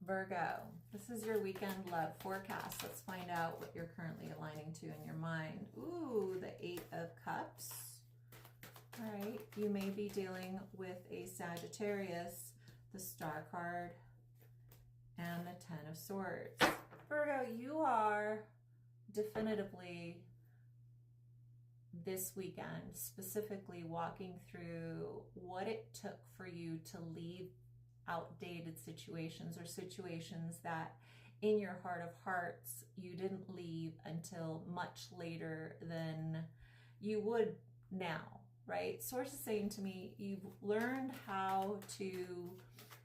Virgo, this is your weekend love forecast. Let's find out what you're currently aligning to in your mind. Ooh, the Eight of Cups. All right, you may be dealing with a Sagittarius, the Star card, and the Ten of Swords. Virgo, you are definitively this weekend specifically walking through what it took for you to leave outdated situations or situations that in your heart of hearts you didn't leave until much later than you would now, right? Source is saying to me, you've learned how to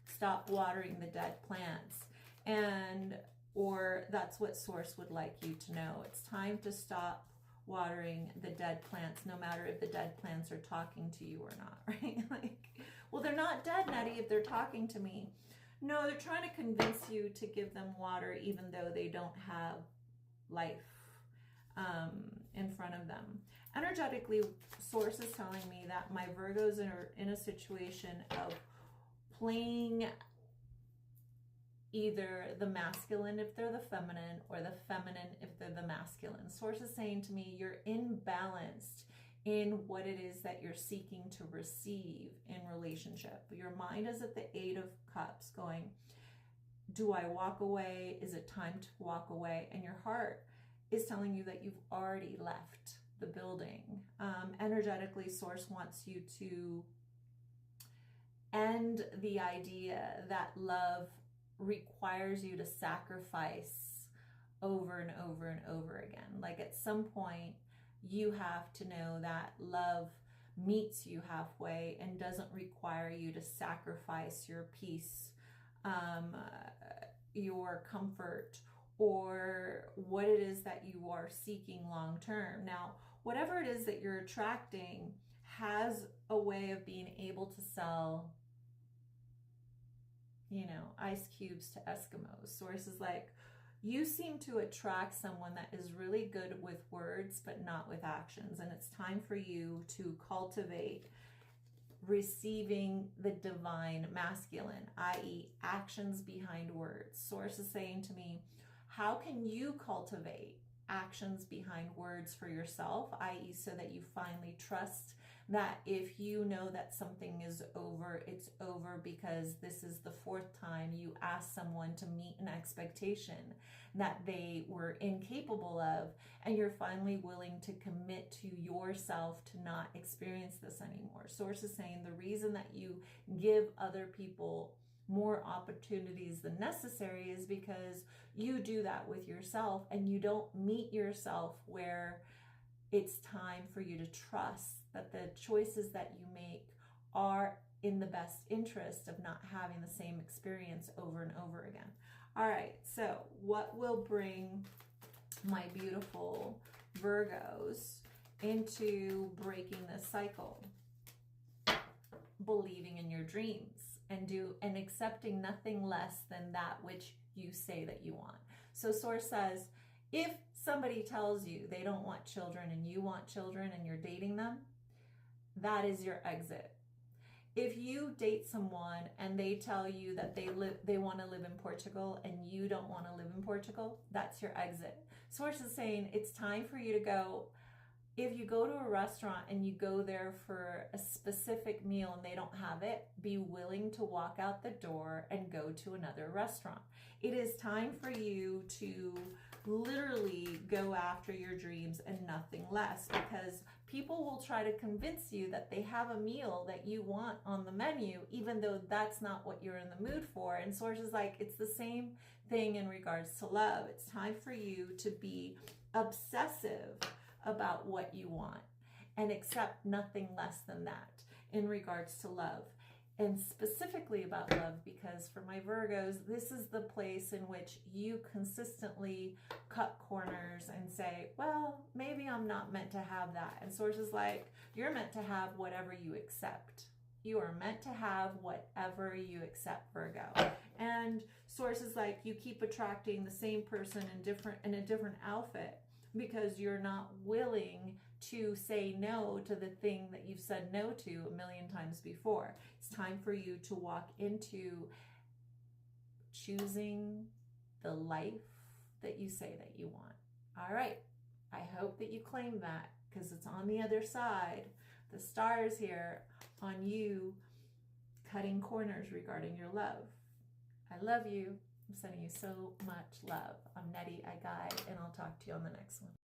stop watering the dead plants, or that's what Source would like you to know. It's time to stop watering the dead plants, no matter if the dead plants are talking to you or not, right? Like, well, they're not dead, Nettie, if they're talking to me. No, they're trying to convince you to give them water even though they don't have life in front of them. Energetically, Source is telling me that my Virgos are in a situation of playing either the masculine if they're the feminine, or the feminine if they're the masculine. Source is saying to me, you're imbalanced in what it is that you're seeking to receive in relationship. Your mind is at the Eight of Cups going, do I walk away? Is it time to walk away? And your heart is telling you that you've already left the building. Energetically, Source wants you to end the idea that love requires you to sacrifice over and over and over again. Like, at some point you have to know that love meets you halfway and doesn't require you to sacrifice your peace, your comfort, or what it is that you are seeking long term. Now, whatever it is that you're attracting has a way of being able to sell, you know, ice cubes to Eskimos. Source is like, you seem to attract someone that is really good with words, but not with actions. And it's time for you to cultivate receiving the divine masculine, i.e. actions behind words. Source is saying to me, how can you cultivate actions behind words for yourself, i.e. so that you finally trust that if you know that something is over, it's over, because this is the fourth time you ask someone to meet an expectation that they were incapable of, and you're finally willing to commit to yourself to not experience this anymore. Source is saying the reason that you give other people more opportunities than necessary is because you do that with yourself, and you don't meet yourself where it's time for you to trust that the choices that you make are in the best interest of not having the same experience over and over again. All right, so what will bring my beautiful Virgos into breaking this cycle? Believing in your dreams and accepting nothing less than that which you say that you want. So Source says, if somebody tells you they don't want children and you want children and you're dating them, that is your exit. If you date someone and they tell you that they want to live in Portugal and you don't want to live in Portugal, that's your exit. Source is saying it's time for you to go. If you go to a restaurant and you go there for a specific meal and they don't have it, be willing to walk out the door and go to another restaurant. It is time for you to literally go after your dreams and nothing less, because people will try to convince you that they have a meal that you want on the menu, even though that's not what you're in the mood for. And Source is like, it's the same thing in regards to love. It's time for you to be obsessive about what you want and accept nothing less than that in regards to love, and specifically about love, because for my Virgos, this is the place in which you consistently cut corners and say, well, maybe I'm not meant to have that. And Source is like, you're meant to have whatever you accept. You are meant to have whatever you accept, Virgo. And Source is like, you keep attracting the same person in a different outfit, because you're not willing to say no to the thing that you've said no to a million times before. It's time for you to walk into choosing the life that you say that you want. All right. I hope that you claim that, because it's on the other side. The stars here on you cutting corners regarding your love. I love you. I'm sending you so much love. I'm Nettie, I guide, and I'll talk to you on the next one.